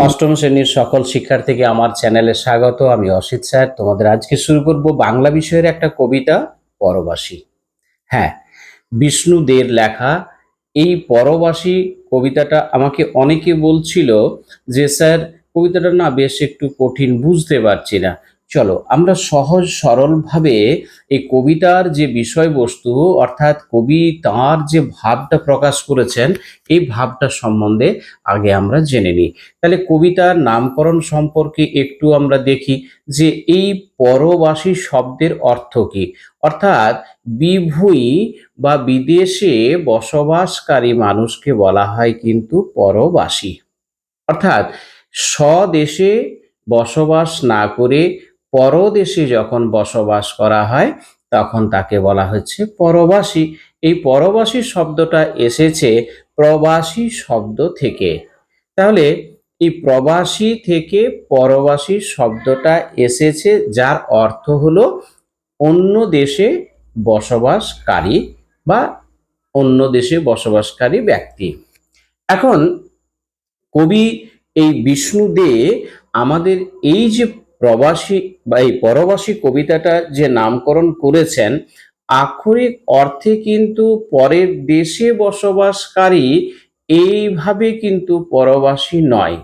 অষ্টম শ্রেণীর সকল শিক্ষার্থীকে আমার চ্যানেলে স্বাগত। আমি অসিত স্যার। তোমাদের আজকে শুরু করব বাংলা বিষয়ের একটা কবিতা, পরবাসী। হ্যাঁ, বিষ্ণু দের লেখা এই পরবাসী কবিতাটা আমাকে অনেকে বলছিল যে স্যার কবিতাটা না বেশ একটু কঠিন, বুঝতে পারছি না। চলো আমরা সহজ সরলভাবে এই কবিতার যে বিষয়বস্তু, অর্থাৎ কবি তার যে ভাবটা প্রকাশ করেছেন, এই ভাবটা সম্বন্ধে আগে আমরা জেনে নিই। তাহলে কবিতার নামকরণ সম্পর্কে একটু আমরা দেখি যে এই পরবাসী শব্দের অর্থ কি। অর্থাৎ বিভূই বা বিদেশে বসবাসকারী মানুষকে বলা হয় কিন্তু পরবাসী। অর্থাৎ স্বদেশে বসবাস না করে পরদেশে যখন বসবাস করা হয় তখন তাকে বলা হচ্ছে পরবাসী। এই পরবাসী শব্দটা এসেছে প্রবাসী শব্দ থেকে। তাহলে এই প্রবাসী থেকে পরবাসী শব্দটা এসেছে, যার অর্থ হলো অন্য দেশে বসবাসকারী বা অন্য দেশে বসবাসকারী ব্যক্তি। এখন কবি এই বিষ্ণু দে আমাদের এই যে প্রবাসী বা এই পরবাসী কবিতাটা যে নামকরণ করেছেন, আক্ষরিক অর্থে কিন্তু পরের দেশে বসবাসকারী এইভাবে কিন্তু পরবাসী নয়।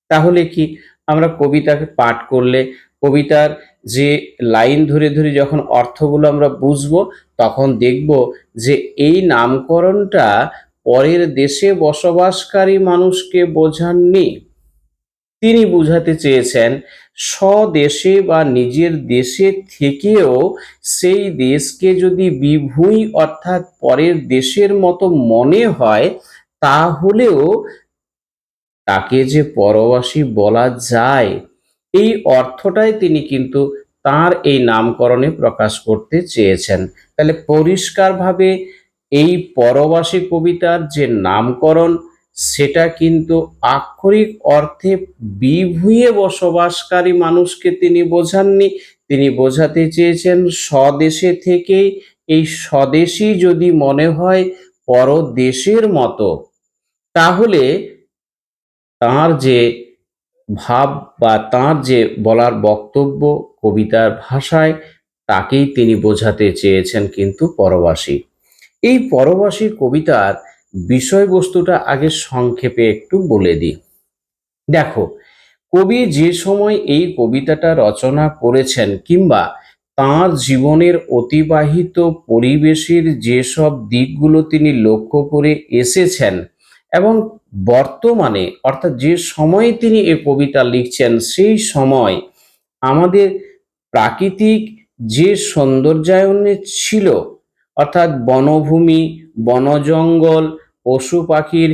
তাহলে কি, আমরা কবিতাকে পাঠ করলে কবিতার যে লাইন ধরে ধরে যখন অর্থগুলো আমরা বুঝবো, তখন দেখব যে এই নামকরণটা পরের দেশে বসবাসকারী মানুষকে বোঝাননি। তিনি বুঝাতে চেয়েছেন স্বদেশে বা নিজের দেশে থেকেও সেই দেশকে যদি বিভূঁই অর্থাৎ পরের দেশের মতো মনে হয়, তাহলেও তাকে যে পরবাসী বলা যায়, এই অর্থটাই তিনি কিন্তু তার এই নামকরণে প্রকাশ করতে চেয়েছেন। তাহলে পরিষ্কারভাবে এই পরবাসী কবিতার যে নামকরণ, সেটা কিন্তু আক্ষরিক অর্থে বিভূঁইয়ে বসবাসকারী মানুষকে তিনি বোঝাননি। তিনি বোঝাতে চেয়েছেন স্বদেশে থেকেই এই স্বদেশী যদি মনে হয় পরদেশের মতো, তাহলে তার যে ভাব বা তার যে বলার বক্তব্য কবিতার ভাষায়, তাকেই তিনি বোঝাতে চেয়েছেন কিন্তু পরবাসী। এই পরবাসী কবিতার বিষয়বস্তুটা আগে সংক্ষেপে একটু বলে দিই। দেখো, কবি যে সময় এই কবিতাটা রচনা করেছেন কিংবা তাঁর জীবনের অতিবাহিত পরিবেশের যেসব দিকগুলো তিনি লক্ষ্য করে এসেছেন এবং বর্তমানে অর্থাৎ যে সময়ে তিনি এই কবিতা লিখছেন, সেই সময় আমাদের প্রাকৃতিক যে সৌন্দর্যায়নে ছিল, অর্থাৎ বনভূমি, বনজঙ্গল, পশু পাখির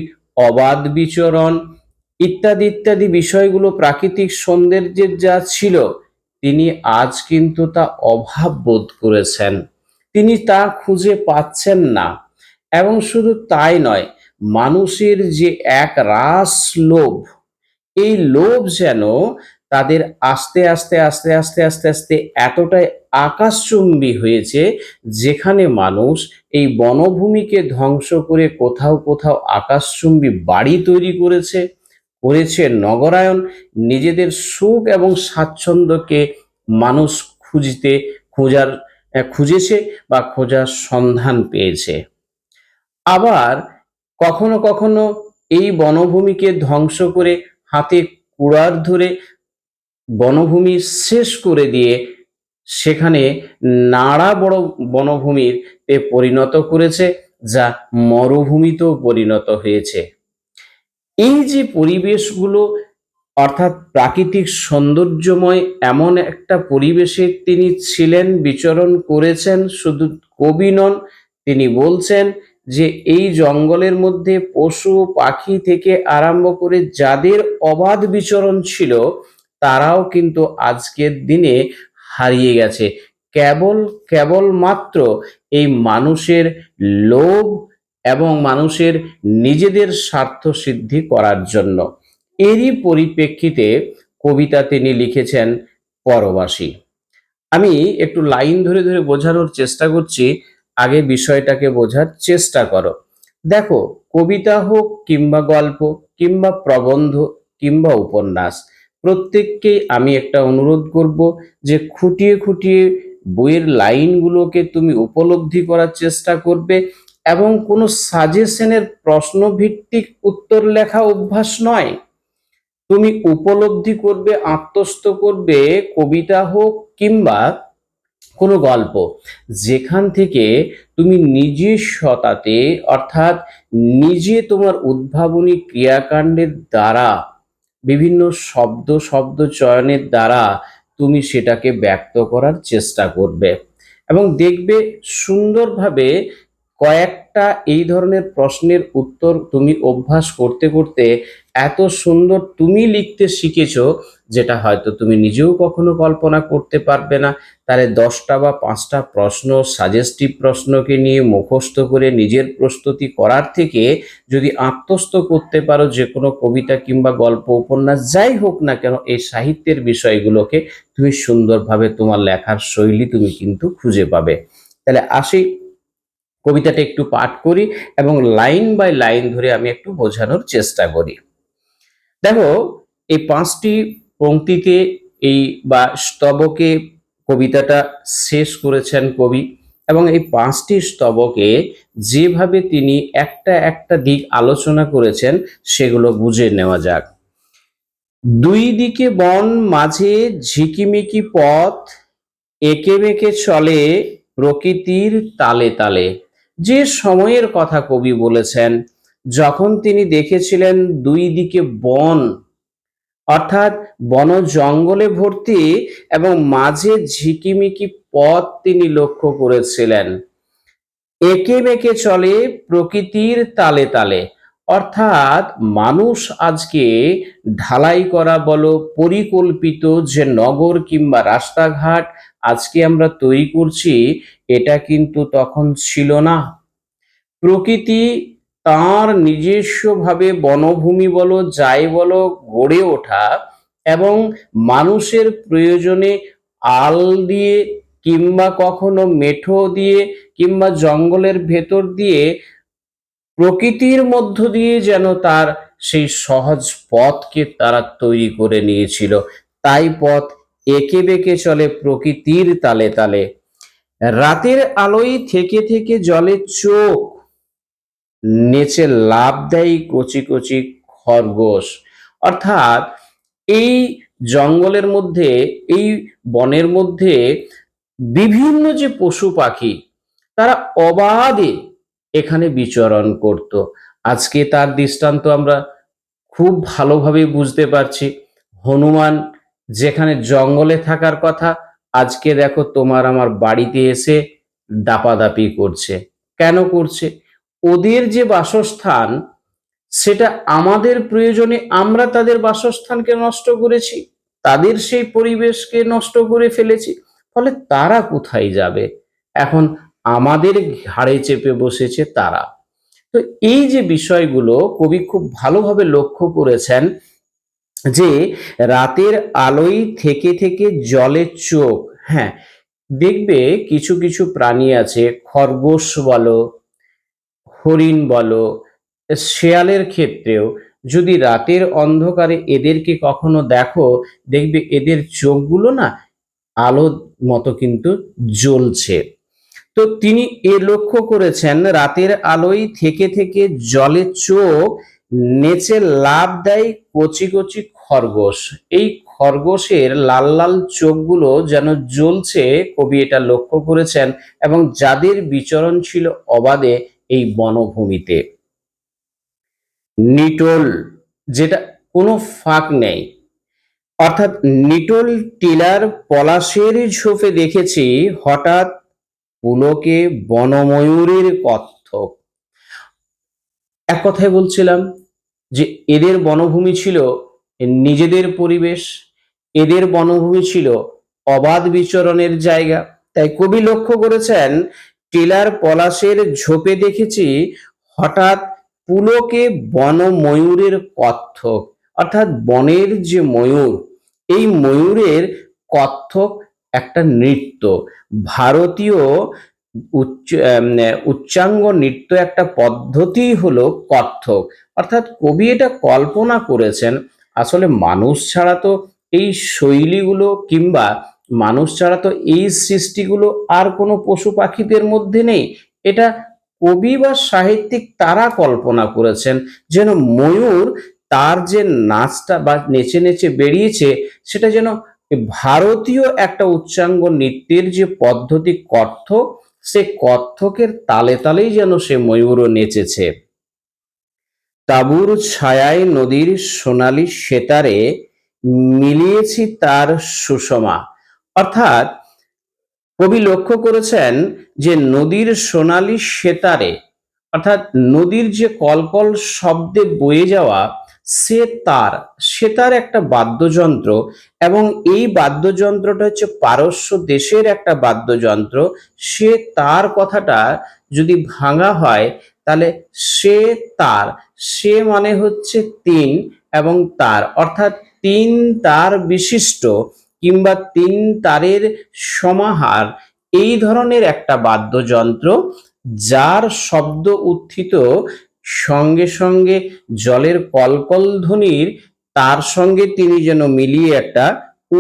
অবাধ বিচরণ ইত্যাদি ইত্যাদি বিষয়গুলো প্রাকৃতিক সৌন্দর্যের যা ছিল, তিনি আজ কিন্তু তা অভাব বোধ করেছেন। তিনি তা খুঁজে পাচ্ছেন না। এবং শুধু তাই নয়, মানুষের যে এক রাস লোভ, এই লোভ যেন তাদের আস্তে আস্তে আস্তে আস্তে আস্তে আস্তে এতটাই আকাশচুম্বী হয়েছে, যেখানে মানুষ এই বনভূমিকে ধ্বংস করে কোথাও কোথাও আকাশচুম্বী বাড়ি তৈরি করেছে, করেছে নগরায়ন। নিজেদের সুখ এবং স্বাচ্ছন্দ্যকে মানুষ খুঁজেছে বা খোঁজার সন্ধান পেয়েছে। আবার কখনো কখনো এই বনভূমিকে ধ্বংস করে হাতে কুড়াল ধরে বনভূমি শেষ করে দিয়ে সেখানে নাড়া বড় বনভূমিতে পরিণত করেছে, যা মরুভূমিতেও পরিণত হয়েছে। এই যে পরিবেশগুলো, অর্থাৎ প্রাকৃতিক সৌন্দর্যময় এমন একটা পরিবেশে তিনি ছিলেন, বিচরণ করেছেন। শুধু কবি নন, তিনি বলছেন যে এই জঙ্গলের মধ্যে পশু পাখি থেকে আরম্ভ করে যাদের অবাধ বিচরণ ছিল, তারাও কিন্তু আজকের দিনে হারিয়ে গেছে কেবলমাত্র এই মানুষের লোভ এবং মানুষের নিজেদের স্বার্থ সিদ্ধি করার জন্য। এরই পরিপ্রেক্ষিতে কবিতা তিনি লিখেছেন পরবাসী। আমি একটু লাইন ধরে ধরে বোঝানোর চেষ্টা করছি, আগে বিষয়টাকে বোঝার চেষ্টা করো। দেখো, কবিতা হোক কিংবা গল্প কিংবা প্রবন্ধ কিংবা উপন্যাস, প্রত্যেককেই আমি একটা অনুরোধ করব যে খুঁটিয়ে খুঁটিয়ে বইয়ের লাইনগুলোকে তুমি উপলব্ধি করার চেষ্টা করবে, এবং কোনো সাজেশনের প্রশ্নভিত্তিক উত্তর লেখা অভ্যাস নয়। তুমি উপলব্ধি করবে, আত্মস্থ করবে, কবিতা হোক কিংবা কোনো গল্প, যেখান থেকে তুমি নিজের সত্তাতে অর্থাৎ নিজে তোমার উদ্ভাবনী ক্রিয়াকাণ্ডের দ্বারা, বিভিন্ন শব্দ চয়নের দ্বারা তুমি সেটাকে ব্যক্ত করার চেষ্টা করবে, এবং দেখবে সুন্দরভাবে কয়েকটা এই ধরনের প্রশ্নের উত্তর তুমি অভ্যাস করতে করতে এত সুন্দর তুমি লিখতে শিখেছো, যেটা হয়তো তুমি নিজেও কখনো কল্পনা করতে পারবে না। তাহলে 10টা বা 5টা প্রশ্ন, সাজেস্টিভ প্রশ্নকে নিয়ে মুখস্থ করে নিজের প্রস্তুতি করার থেকে যদি আত্মস্থ করতে পারো যে কোনো কবিতা কিংবা গল্প, উপন্যাস যাই হোক না কেন, এই সাহিত্যের বিষয়গুলোকে তুমি সুন্দরভাবে তোমার লেখার শৈলী তুমি কিন্তু খুঁজে পাবে। তাহলে আসি, কবিতাটা একটু পাঠ করি এবং লাইন বাই লাইন ধরে আমি একটু বোঝানোর চেষ্টা করি। দেখো, এই 5টি পংক্তিতে এই বা স্তবকে কবিতাটা শেষ করেছেন কবি, এবং এই 5টি স্তবকে যেভাবে তিনি একটা একটা দিক আলোচনা করেছেন সেগুলো বুঝে নেওয়া যাক। দুই দিকে বন, মাঝে ঝিকিমিকি পথ, এঁকে বেঁকে চলে প্রকৃতির তালে তালে। যে সময়ের কথা কবি বলেছেন, যখন তিনি দেখেছিলেন দুই দিকে বন, অর্থাৎ বন জঙ্গলে ভর্তি, এবং মাঝে ঝিকিমিকি পথ তিনি লক্ষ্য করেছিলেন। এঁকে বেঁকে চলে প্রকৃতির তালে তালে, অর্থাৎ মানুষ আজকে ঢালাই করা বলো, পরিকল্পিত যে নগর কিংবা রাস্তাঘাট আজকে আমরা তৈরি করছি, এটা কিন্তু তখন ছিল না। প্রকৃতি তার নিজস্বভাবে বনভূমি বলো, যাই বলো, গড়ে ওঠা, এবং মানুষের প্রয়োজনে আল দিয়ে কিংবা কখনো মেঠো দিয়ে কিংবা জঙ্গলের ভেতর দিয়ে প্রকৃতির মধ্য দিয়ে যেন তার সেই সহজ পথকে তারা তৈরি করে নিয়েছিল। তাই পথ এঁকে বেঁকে চলে প্রকৃতির তালে তালে। রাতের আলোয় থেকে থেকে জলে চোখ, নেচে লাফ দেয় কচি কচি খরগোশ। অর্থাৎ এই জঙ্গলের মধ্যে, এই বনের মধ্যে বিভিন্ন যে পশু পাখি, তারা অবাধে এখানে বিচরণ করত। আজকে তার দৃষ্টান্ত আমরা খুব ভালোভাবে বুঝতে পারছি। হনুমান যেখানে জঙ্গলে থাকার কথা, আজকে দেখো তোমার আমার বাড়িতে এসে দাপাদাপি করছে। কেন করছে? ওদের যে বাসস্থান, সেটা আমাদের প্রয়োজনে আমরা তাদের বাসস্থানকে নষ্ট করেছি, তাদের সেই পরিবেশকে নষ্ট করে ফেলেছি। ফলে তারা কোথায় যাবে? এখন আমাদের ঘাড়ে চেপে বসেছে তারা। তো এই যে বিষয়গুলো কবি খুব ভালোভাবে লক্ষ্য করেছেন, যে রাতের আলোয় থেকে থেকে জলে চোখ। হ্যাঁ, দেখবে কিছু কিছু প্রাণী আছে, খরগোশ বলো, হরিণ বলো, শেয়ালের ক্ষেত্রেও যদি রাতের অন্ধকারে এদেরকে কখনো দেখো, দেখবে এদের চোখগুলো না আলোর মতো কিন্তু জ্বলছে। তো তিনি এ লক্ষ্য করেছেন, রাতের আলোয় থেকে থেকে জলে চোখ, নেচে লাফ দেয় কচি কচি খরগোশ। এই খরগোশের লাল লাল চোখগুলো যেন জ্বলছে, কবি এটা লক্ষ্য করেছেন, এবং যাদের বিচরণ ছিল অবাধে এই বনভূমিতে। নিটোল, যেটা কোনো ফাঁক নেই, অর্থাৎ নিটোল টিলার পলাশের ঝোপে দেখেছি হঠাৎ পুলকে বনময়ূরের কচ্ছপ। এক কথায় বলছিলাম যে এদের বনভূমি ছিল নিজেদের পরিবেশ, এদের বনভূমি ছিল অবাধ বিচরণের জায়গা। তাই কবি লক্ষ্য করেছেন, টিলার পলাশের ঝোপে দেখেছি হঠাৎ পুলকে বনময়ূরের কচ্ছপ, অর্থাৎ বনের যে ময়ূর, এই ময়ূরের কত্থক একটা নৃত্য, ভারতীয় উচ্চাঙ্গ নৃত্য একটা পদ্ধতি হলো কত্থক। অর্থাৎ কবি এটা কল্পনা করেছেন আসলে মানুষ ছাড়া তো এই শৈলীগুলো কিংবা মানুষ ছাড়া তো এই সৃষ্টিগুলো আর কোনো পশু পাখিদের মধ্যে নেই। এটা কবি বা সাহিত্যিক তারা কল্পনা করেছেন যেন ময়ূর তার যে নাচটা বা নেচে নেচে বেরিয়েছে সেটা যেন ভারতীয় একটা উচ্চাঙ্গ নৃত্যের যে পদ্ধতি কত্থক, সে কত্থকের তালে তালেই যেন সে ময়ূরও নেচেছে। তাঁবুর ছায়ায় নদীর সোনালি সেতারে মিলিয়েছি তার সুষমা। অর্থাৎ কবি লক্ষ্য করেছেন যে নদীর সোনালি সেতারে, অর্থাৎ নদীর যে কলকল শব্দে বয়ে যাওয়া, সে তার সেতার একটা বাদ্যযন্ত্র, এবং এই বাদ্যযন্ত্রটা হচ্ছে পারস্য দেশের একটা বাদ্যযন্ত্র। সে তার কথাটা যদি ভাঙা হয় তাহলে সে তার, সে মানে হচ্ছে তিন, এবং তার অর্থাৎ তিন তার বিশিষ্ট কিংবা তিন তারের সমাহার, এই ধরনের একটা বাদ্যযন্ত্র যার শব্দ উত্থিত সঙ্গে সঙ্গে জলের কলকল ধ্বনির তার সঙ্গে তিনি যেন মিলিয়ে একটা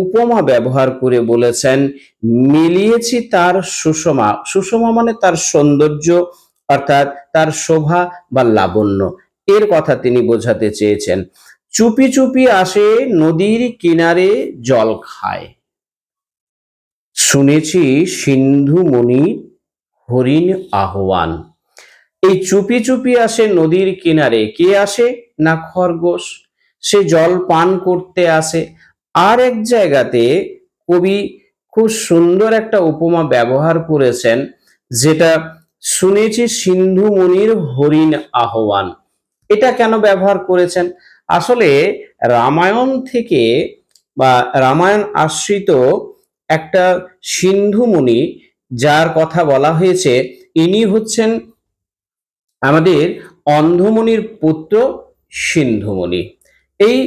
উপমা ব্যবহার করে বলেছেন, মিলিয়েছি তার সুষমা। সুষমা মানে তার সৌন্দর্য, অর্থাৎ তার শোভা বা লাবণ্য, এর কথা তিনি বোঝাতে চেয়েছেন। চুপি চুপি আসে নদীর কিনারে জল খায়, শুনেছি সিন্ধু মণি হরিণ আহ্বান। এই চুপি চুপি আসে নদীর কিনারে, কে আসে না খরগোশ, সে জল পান করতে আসে। আর এক জায়গাতে কবি খুব সুন্দর একটা উপমা ব্যবহার করেছেন, যেটা শুনেছি সিন্ধু মণির হরিণ আহ্বান। এটা কেন ব্যবহার করেছেন? আসলে রামায়ণ থেকে বা রামায়ণ আশ্রিত একটা সিন্ধু মুনি যার কথা বলা হয়েছে, ইনি হচ্ছেন আমাদের অন্ধমুনির পুত্র সিন্ধুমণি। এই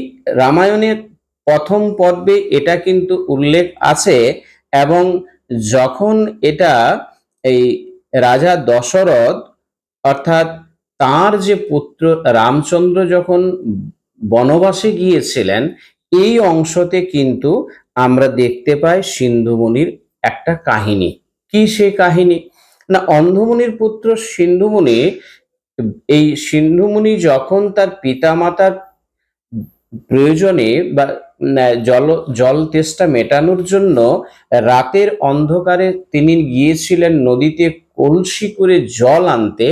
রামায়ণের প্রথম পর্বে এটা কিন্তু উল্লেখ আছে, এবং যখন এটা এই রাজা দশরথ, অর্থাৎ তার যে পুত্র রামচন্দ্র যখন বনবাসে গিয়েছিলেন, এই অংশতে কিন্তু আমরা দেখতে পাই সিন্ধুমণির একটা কাহিনী। কি সেই কাহিনী? না, অন্ধমুনির পুত্র সিন্ধুমণি, এই সিন্ধুমণি যখন তার পিতামাতার প্রয়োজনে বা জল তেষ্টা মেটানোর জন্য রাতের অন্ধকারে তিনি গিয়েছিলেন নদীতে কলসি করে জল আনতে।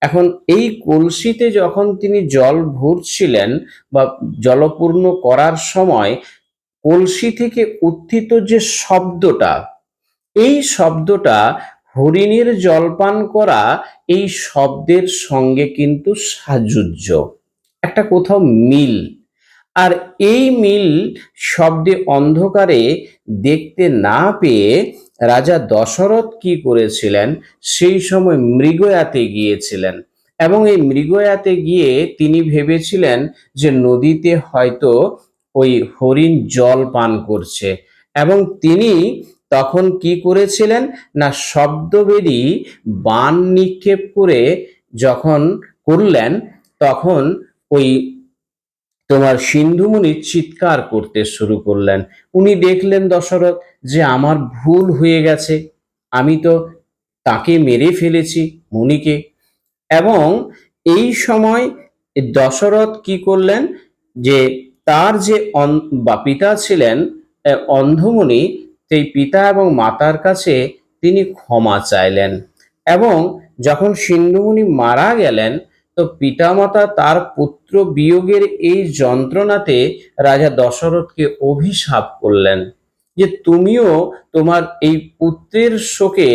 এখন এই কলসিতে যখন তিনি জল ভরছিলেন বা জলপূর্ণ করার সময় কলসি থেকে উত্থিত যে শব্দটা, এই শব্দটা হরিণের জলপান করা এই শব্দের সঙ্গে কিন্তু সাযুজ্য, একটা কোথাও মিল। আর এই মিল শব্দে অন্ধকারে দেখতে না পেয়ে রাজা দশরথ কি করেছিলেন, সেই সময় মৃগয়াতে গিয়েছিলেন, এবং এই মৃগয়াতে গিয়ে তিনি ভেবেছিলেন যে নদীতে হয়তো ওই হরিণ জল পান করছে, এবং তিনি তখন কি করেছিলেন না শব্দবেদী বাণ নিক্ষেপ করে যখন করলেন, তখন ওই তোমার সিন্ধুমণি চিৎকার করতে শুরু করলেন। উনি দেখলেন দশরথ যে আমার ভুল হয়ে গেছে, আমি তো তাকে মেরে ফেলেছি মুনিকে। এবং এই সময় দশরথ কি করলেন, যে তার যে বা পিতা ছিলেন অন্ধমুনি, সেই পিতা এবং মাতার কাছে তিনি ক্ষমা চাইলেন। এবং যখন সিন্ধুমুনি মারা গেলেন, তো পিতামাতা তার পুত্র বিয়োগের এই যন্ত্রণাতে রাজা দশরথকে অভিশাপ করলেন যে তুমিও তোমার এই পুত্রের শোকে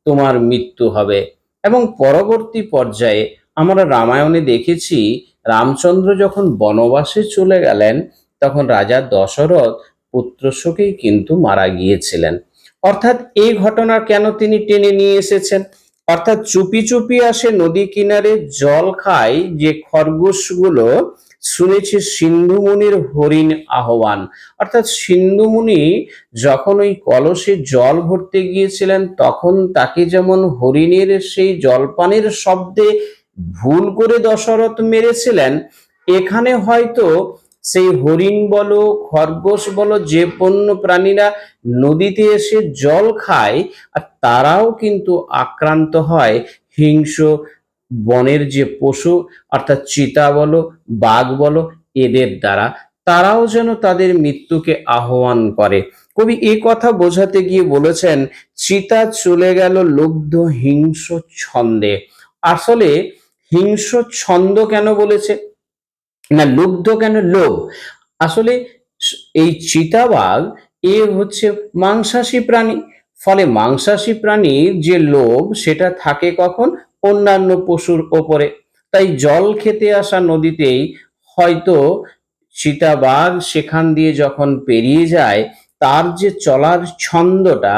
তোমার মৃত্যু হবে। এবং পরবর্তী পর্যায়ে আমরা রামায়ণে দেখেছি, রামচন্দ্র যখন বনবাসে চলে গেলেন তখন রাজা দশরথ পুত্র শোকেই কিন্তু মারা গিয়েছিলেন। অর্থাৎ এই ঘটনা কেন তিনি টেনে নিয়ে এসেছেন, অর্থাৎ চুপি চুপি আসে নদী কিনারে জল খায় যে খরগোশগুলো, শুনেছি সিন্ধুমুনির হরিণ আহ্বান। অর্থাৎ সিন্ধুমুনি যখন ওই কলসে জল ভরতে গিয়েছিলেন তখন তাকে যেমন হরিণের সেই জলপানের শব্দে ভুল করে দশরথ মেরেছিলেন, এখানে হয়তো সেই হরিণ বলো, খরগোশ বলো, যে বন্য প্রাণীরা নদীতে এসে জল খায়, আর তারাও কিন্তু আক্রান্ত হয় হিংস্র বনের যে পশু, অর্থাৎ চিতা বলো, বাঘ বলো, এদের দ্বারা। তারাও যেন তাদের মৃত্যুকে আহ্বান করে। কবি এ কথা বোঝাতে গিয়ে বলেছেন, চিতা চলে গেল লুব্ধ হিংস্র ছন্দে। আসলে হিংস্র ছন্দ কেন বলেছে, না লুব্ধ কেন, লোভ। আসলে এই চিতাবাঘ এ হচ্ছে মাংসাশী প্রাণী, ফলে মাংসাশী প্রাণীর যে লোভ সেটা থাকে কখন, অন্যান্য পশুর ওপরে। তাই জল খেতে আসা নদীতেই হয়তো চিতাবাঘ সেখান দিয়ে যখন পেরিয়ে যায়, তার যে চলার ছন্দটা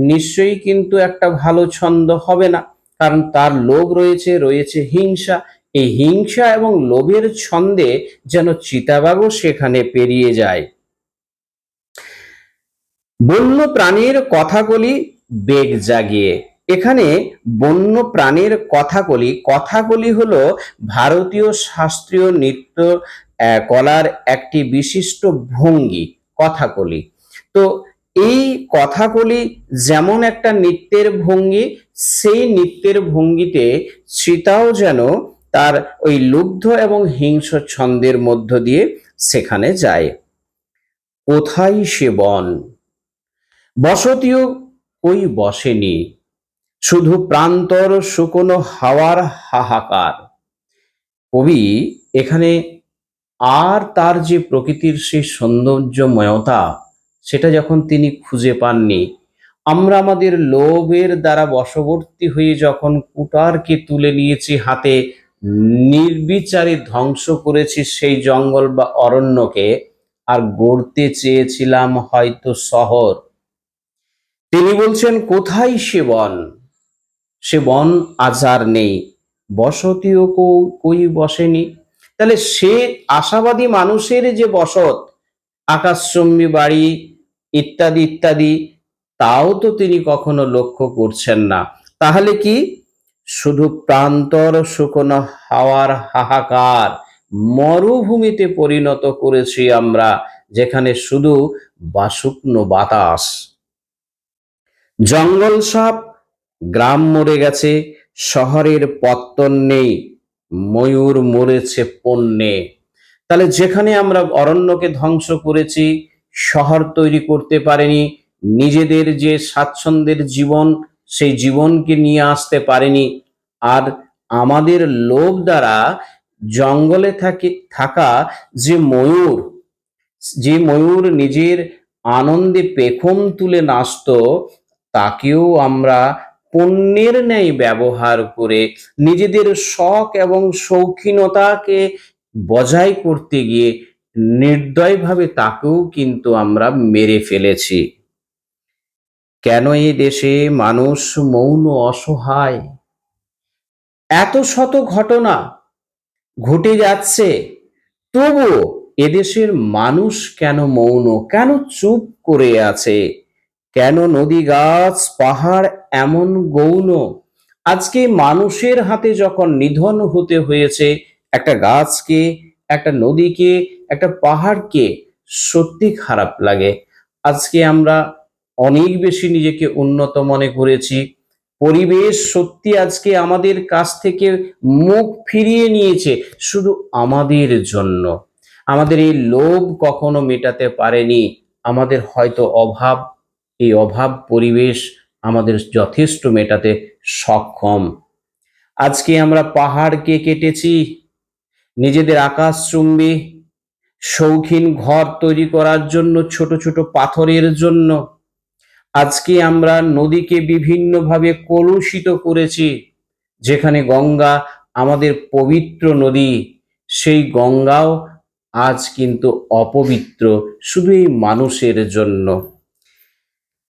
নিশ্চয়ই কিন্তু একটা ভালো ছন্দ হবে না, কারণ তার লোভ রয়েছে, রয়েছে হিংসা। এই হিংসা এবং লোভের ছন্দে যেন চিতাবাঘও সেখানে পেরিয়ে যায়। বন্য প্রাণীর কথাকলি বেগ জাগিয়ে। এখানে বন্য প্রাণীর কথাকলি, কথাকলি হলো ভারতীয় শাস্ত্রীয় নৃত্য কলার একটি বিশিষ্ট ভঙ্গি, কথাকলি। তো এই কথাকলি যেমন একটা নৃত্যের ভঙ্গি, সেই নৃত্যের ভঙ্গিতে সীতাও যেন তার ওই লুব্ধ এবং হিংস্র ছন্দের মধ্য দিয়ে সেখানে যায়। কোথায় সে বন, বসতিও কই বসেনি, শুধু প্রান্তর শুকনো হাওয়ার হাহাকার। কবি এখানে আর তার যে প্রকৃতির সেই সৌন্দর্যময়তা, সেটা যখন তিনি খুঁজে পাননি, আমরা আমাদের লোভের দ্বারা বশবর্তী হয়ে যখন কুটারকে তুলে নিয়েছি হাতে, নির্বিচারে ধ্বংস করেছি সেই জঙ্গল বা অরণ্যকে, আর গড়তে চেয়েছিলাম হয়তো শহর। তিনি বলছেন কোথায় সে বন, সে বন আজ আর নেই, বসতিও কই বসেনি। তাহলে সে আশাবাদী মানুষের যে বসত, আকাশচুম্বী বাড়ি ইত্যাদি ইত্যাদি, তাও তো তিনি কখনো লক্ষ্য করছেন না। তাহলে কি, শুধু প্রান্তর শুকনো হাওয়ার হাহাকার, মরুভূমিতে পরিণত করেছি আমরা, যেখানে শুধু শুকনো বাতাস। জঙ্গল সাপ, গ্রাম মরে গেছে, শহরের পত্তন নেই, ময়ূর মরেছে পণ্যে। তাহলে যেখানে আমরা অরণ্যকে ধ্বংস করেছি, শহর তৈরি করতে পারিনি, নিজেদের যে স্বাচ্ছন্দ্যের জীবন সেই জীবনকে নিয়ে আসতে পারিনি, আর আমাদের লোভ দ্বারা জঙ্গলে থাকা যে ময়ূর, যে ময়ূর নিজের আনন্দে পেখম তুলে নাচত, তাকেও আমরা পণ্যের ন্যায় ব্যবহার করে নিজেদের শখ এবং শৌখিনতাকে বজায় করতে গিয়ে নির্দয়ভাবে তাকেও কিন্তু আমরা মেরে ফেলেছি। কেন এই দেশে মানুষ মৌন অসহায়, এত শত ঘটনা ঘটে যাচ্ছে, তবুও এদেশের মানুষ কেন মৌন, কেন চুপ করে আছে? কেন নদী গাছ পাহাড় এমন গৌণ? আজকে মানুষের হাতে যখন নিধন হতে হয়েছে একটা গাছকে, একটা নদীকে, একটা পাহাড়কে, সত্যি খারাপ লাগে। আজকে আমরা অনেক বেশি নিজেকে উন্নত মনে করেছি, পরিবেশ সত্যি আজকে আমাদের কাছ থেকে মুখ ফিরিয়ে নিয়েছে শুধু আমাদের জন্য। আমাদের এই লোভ কখনো মেটাতে পারেনি, আমাদের হয়তো অভাব, এই অভাব পরিবেশ আমাদের যথেষ্ট মেটাতে সক্ষম। আজকে আমরা পাহাড়কে কেটেছি নিজেদের আকাশচুম্বী শৌখিন ঘর তৈরি করার জন্য, ছোট ছোট পাথরের জন্য। আজকে আমরা নদীকে বিভিন্নভাবে কলুষিত করেছি, যেখানে গঙ্গা আমাদের পবিত্র নদী, সেই গঙ্গাও আজ কিন্তু অপবিত্র শুধু এই মানুষের জন্য।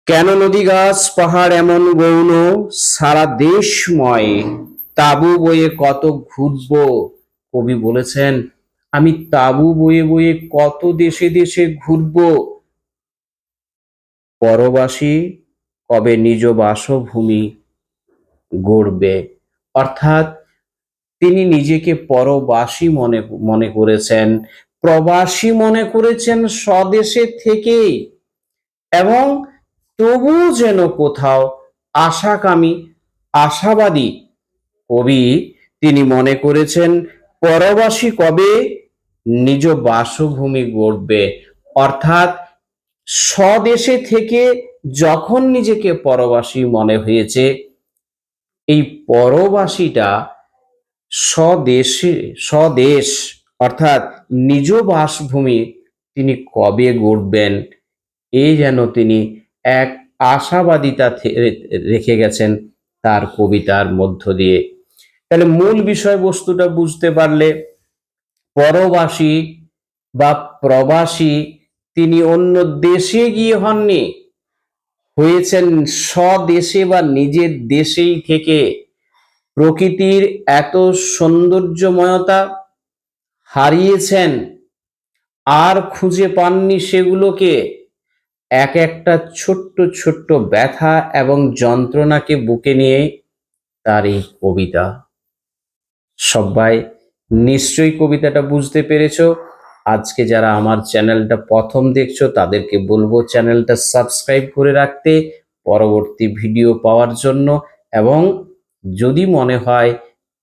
কেন নদী গাছ পাহাড় এমন গৌণ, সারা দেশময় তাবু বয়ে কত ঘুরব। কবি বলেছেন, আমি তাবু বয়ে বয়ে কত দেশে দেশে ঘুরব, পরবাসী কবে নিজ বাসভূমি গড়বে। অর্থাৎ তিনি নিজেকে পরবাসী মনে করেছেন, প্রবাসী মনে করেছেন স্বদেশে থেকে, এবং তবু যেন কোথাও আশাকামী, আশাবাদী কবি তিনি মনে করেছেন পরবাসী কবে নিজ বাসভূমি গড়বে। অর্থাৎ স্বদেশে থেকে যখন নিজেকে পরবাসী মনে হয়েছে, এই পরবাসীটা স্বদেশ অর্থাৎ নিজ বাসভূমি তিনি কবে গড়বেন, এই যেন তিনি এক আশাবাদিতা রেখে গেছেন তার কবিতার মধ্য দিয়ে। তাহলে মূল বিষয়বস্তুটা বুঝতে পারলে, পরবাসী বা প্রবাসী তিনি অন্য দেশে গিয়ে হননি, হয়েছেন স্বদেশে বা নিজের দেশেই থেকে। প্রকৃতির এত সৌন্দর্যময়তা হারিয়েছেন, আর খুঁজে পাননি সেগুলোকে। এক একটা ছোট্ট ছোট্ট ব্যথা এবং যন্ত্রণাকে বুকে নিয়ে তার এই কবিতা। সবাই নিশ্চয়ই কবিতাটা বুঝতে পেরেছো। আজকে যারা আমার চ্যানেলটা প্রথম দেখছো তাদেরকে বলবো চ্যানেলটা সাবস্ক্রাইব করে রাখতে পরবর্তী ভিডিও পাওয়ার জন্য, এবং যদি মনে হয়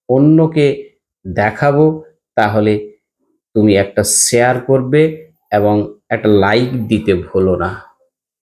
অন্যকে দেখাবো তাহলে তুমি একটা শেয়ার করবে এবং একটা লাইক দিতে ভুলো না।